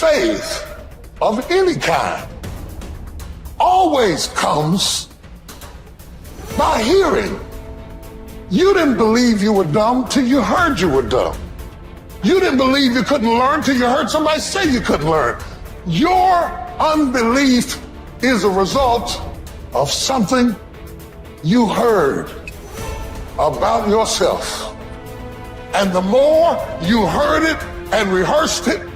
faith of any kind always comes by hearing. You didn't believe you were dumb till you heard you were dumb. You didn't believe you couldn't learn till you heard somebody say you couldn't learn. Your unbelief is a result of something you heard about yourself. And the more you heard it and rehearsed it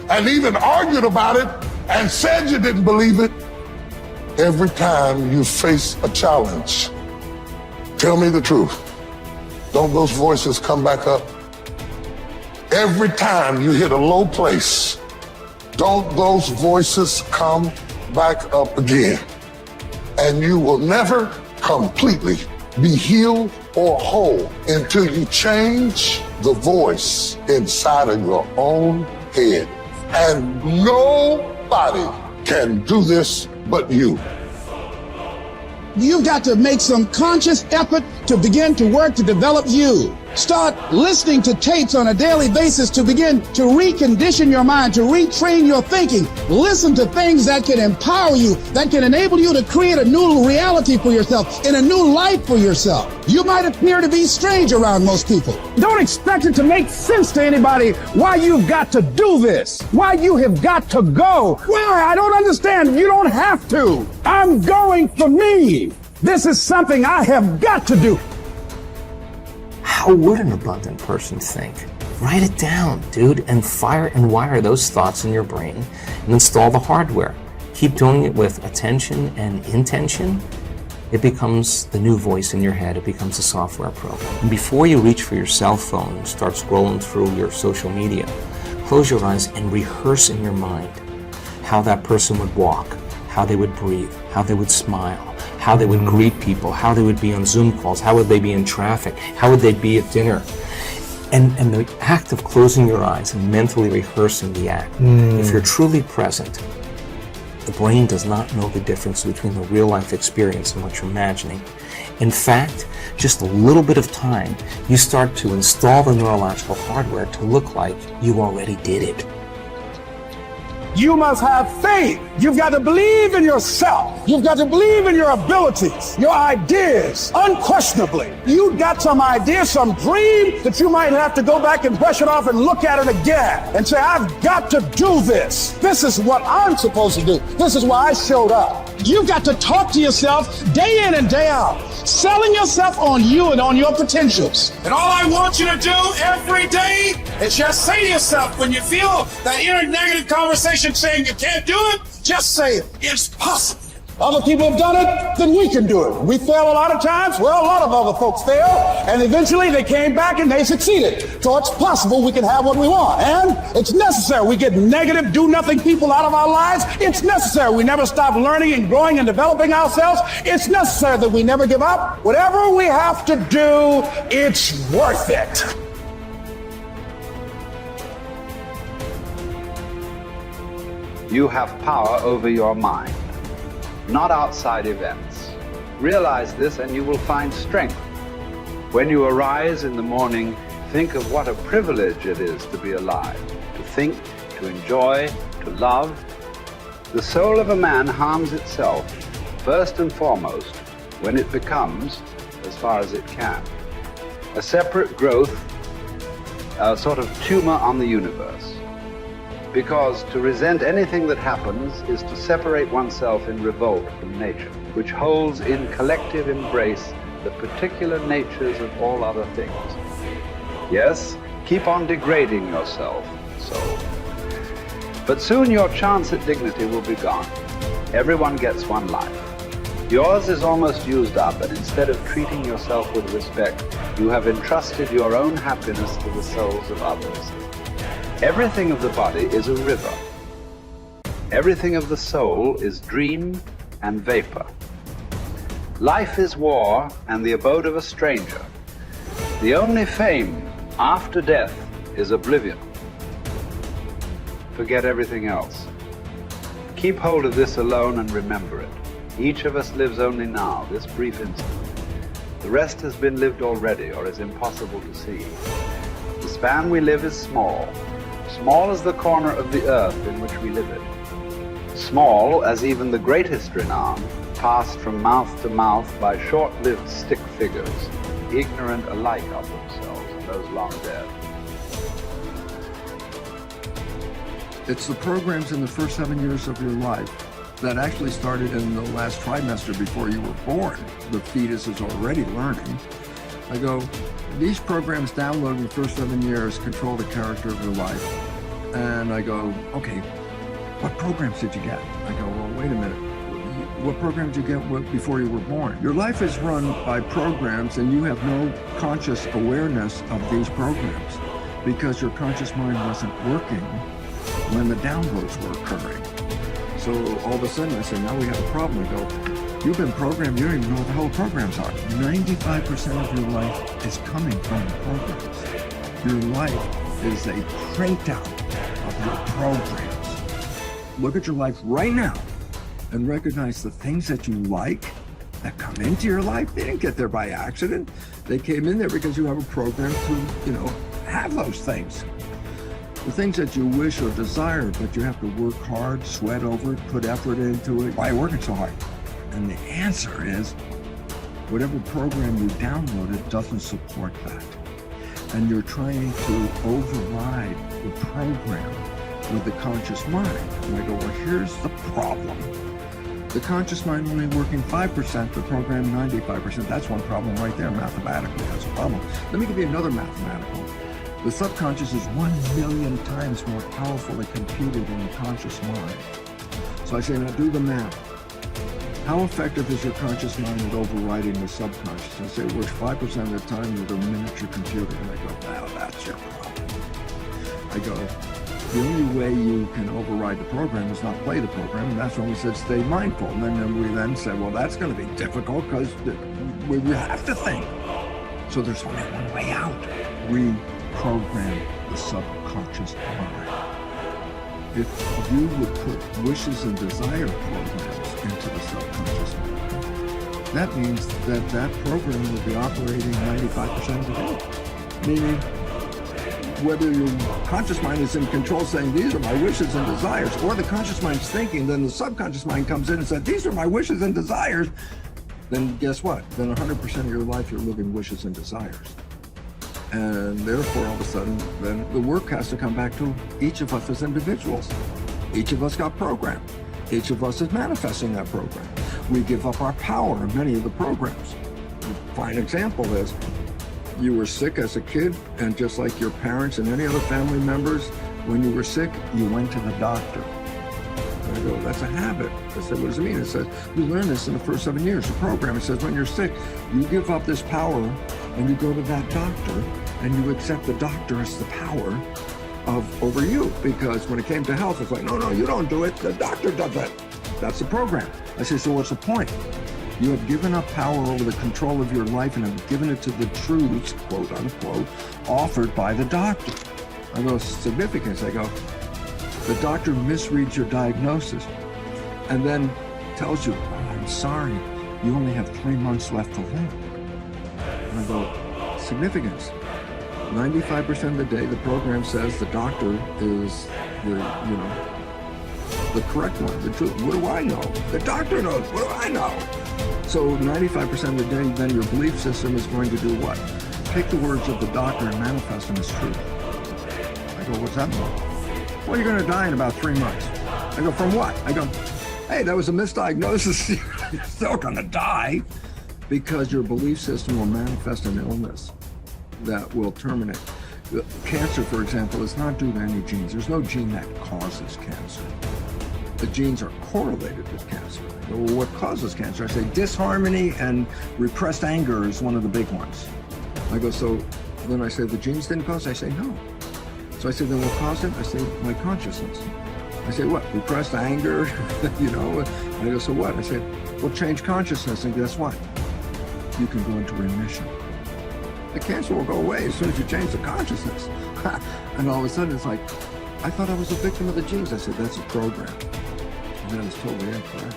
and even argued about it and said you didn't believe it, every time you face a challenge, tell me the truth, don't those voices come back up? Every time you hit a low place, don't those voices come back up again? And you will never completely be healed or whole until you change the voice inside of your own head. And nobody can do this but you. You've got to make some conscious effort to begin to work to develop you. Start listening to tapes on a daily basis to begin to recondition your mind, to retrain your thinking. Listen to things that can empower you, that can enable you to create a new reality for yourself and a new life for yourself. You might appear to be strange around most people. Don't expect it to make sense to anybody why you've got to do this, why you have got to go. Why? I don't understand. You don't have to. I'm going for me. This is something I have got to do. How would an abundant person think? Write it down, dude, and fire and wire those thoughts in your brain and install the hardware. Keep doing it with attention and intention. It becomes the new voice in your head. It becomes a software program. And before you reach for your cell phone and start scrolling through your social media, close your eyes and rehearse in your mind how that person would walk, how they would breathe, how they would smile, how they would greet people, how they would be on Zoom calls, how would they be in traffic, how would they be at dinner. And the act of closing your eyes and mentally rehearsing the act, if you're truly present, the brain does not know the difference between the real life experience and what you're imagining. In fact, just a little bit of time, you start to install the neurological hardware to look like you already did it. You must have faith. You've got to believe in yourself. You've got to believe in your abilities, your ideas, unquestionably. You've got some idea, some dream that you might have to go back and brush it off and look at it again and say, I've got to do this. This is what I'm supposed to do. This is why I showed up. You've got to talk to yourself day in and day out, selling yourself on you and on your potentials. And all I want you to do every day is just say to yourself, when you feel that inner negative conversation saying you can't do it, just say it. It's possible. Other people have done it, then we can do it. We fail a lot of times. Well, a lot of other folks fail, and eventually they came back and they succeeded. So it's possible we can have what we want, and it's necessary. We get negative, do-nothing people out of our lives. It's necessary. We never stop learning and growing and developing ourselves. It's necessary that we never give up. Whatever we have to do, it's worth it. You have power over your mind, not outside events. Realize this and you will find strength. When you arise in the morning, think of what a privilege it is to be alive, to think, to enjoy, to love. The soul of a man harms itself, first and foremost, when it becomes, as far as it can, a separate growth, a sort of tumor on the universe. Because to resent anything that happens is to separate oneself in revolt from nature, which holds in collective embrace the particular natures of all other things. Yes, keep on degrading yourself, soul. But soon your chance at dignity will be gone. Everyone gets one life. Yours is almost used up, and instead of treating yourself with respect, you have entrusted your own happiness to the souls of others. Everything of the body is a river. Everything of the soul is dream and vapor. Life is war and the abode of a stranger. The only fame after death is oblivion. Forget everything else. Keep hold of this alone and remember it. Each of us lives only now, this brief instant. The rest has been lived already or is impossible to see. The span we live is small. small as the corner of the earth in which we live it, small as even the greatest renown, passed from mouth to mouth by short-lived stick figures, ignorant alike of themselves and those long dead. It's the programs in the first 7 years of your life that actually started in the last trimester before you were born. The fetus is already learning. I go, these programs downloaded in the first 7 years control the character of your life. And I go, okay, what programs did you get? I go, well, wait a minute. What programs did you get before you were born? Your life is run by programs and you have no conscious awareness of these programs because your conscious mind wasn't working when the downloads were occurring. So all of a sudden I say, now we have a problem. I go, you've been programmed, you don't even know what the hell programs are. 95% of your life is coming from the programs. Your life is a printout of your programs. Look at your life right now and recognize the things that you like that come into your life. They didn't get there by accident. They came in there because you have a program to, have those things. The things that you wish or desire, but you have to work hard, sweat over it, put effort into it. Why are you working so hard? And the answer is, whatever program you downloaded doesn't support that. And you're trying to override the program with the conscious mind. And I go, well, here's the problem. The conscious mind only working 5%, the program 95%. That's one problem right there, mathematically. That's a problem. Let me give you another mathematical. The subconscious is 1 million times more powerfully computed than the conscious mind. So I say, now do the math. How effective is your conscious mind at overriding the subconscious? I say it works 5% of the time with a miniature computer. And I go, wow, that's your problem. I go, the only way you can override the program is not play the program, and that's when we said stay mindful. And then we then said, well, that's going to be difficult because we have to think. So there's only one way out. Reprogram the subconscious mind. If you would put wishes and desire programs into the subconscious mind, that means that that program will be operating 95% of the day. Meaning, whether your conscious mind is in control saying, these are my wishes and desires, or the conscious mind's thinking, then the subconscious mind comes in and says, these are my wishes and desires, then guess what? Then 100% of your life you're living wishes and desires. And therefore, all of a sudden, then the work has to come back to each of us as individuals. Each of us got programmed. Each of us is manifesting that program. We give up our power in many of the programs. A fine example is, you were sick as a kid, and just like your parents and any other family members, when you were sick, you went to the doctor. And I go, that's a habit. I said, what does it mean? It says, we learned this in the first 7 years. The program, it says, when you're sick, you give up this power and you go to that doctor and you accept the doctor as the power over you. Because when it came to health, it's like, no, you don't do it. The doctor does it. That's the program. I say, so what's the point? You have given up power over the control of your life and have given it to the truths, quote unquote, offered by the doctor. I go, significance. I go, the doctor misreads your diagnosis and then tells you, oh, I'm sorry, you only have 3 months left to live. And I go, significance. 95% of the day, the program says the doctor is the correct one, the truth. What do I know? The doctor knows. What do I know? So 95% of the day, then your belief system is going to do what? Take the words of the doctor and manifest them as truth. I go, what's that mean? Well, you're going to die in about 3 months. I go, from what? I go, hey, that was a misdiagnosis. You're still going to die because your belief system will manifest an illness that will terminate. Cancer, for example, is not due to any genes. There's no gene that causes cancer. The genes are correlated with cancer. Well, what causes cancer? I say disharmony and repressed anger is one of the big ones. I go, so then I say the genes didn't cause it? I say no. So I say, then what caused it? I say my consciousness. I say what? Repressed anger, And I go, so what? I say, well, change consciousness, and guess what? You can go into remission. The cancer will go away as soon as you change the consciousness. And all of a sudden it's like, I thought I was a victim of the genes. I said, that's a program. And that is totally incorrect.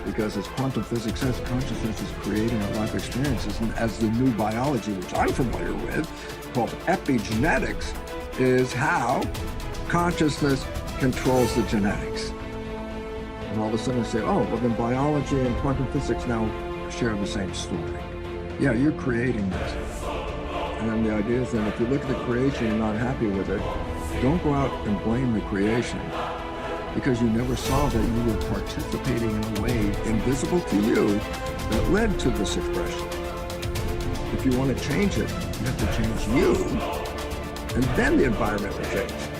Because as quantum physics says, consciousness is creating our life experiences. And as the new biology, which I'm familiar with, called epigenetics, is how consciousness controls the genetics. And all of a sudden I say, oh, well then biology and quantum physics now share the same story. Yeah, you're creating this. And then the idea is that if you look at the creation and not happy with it, don't go out and blame the creation, because you never saw that you were participating in a way invisible to you that led to this expression. If you want to change it, you have to change you, and then the environment will change.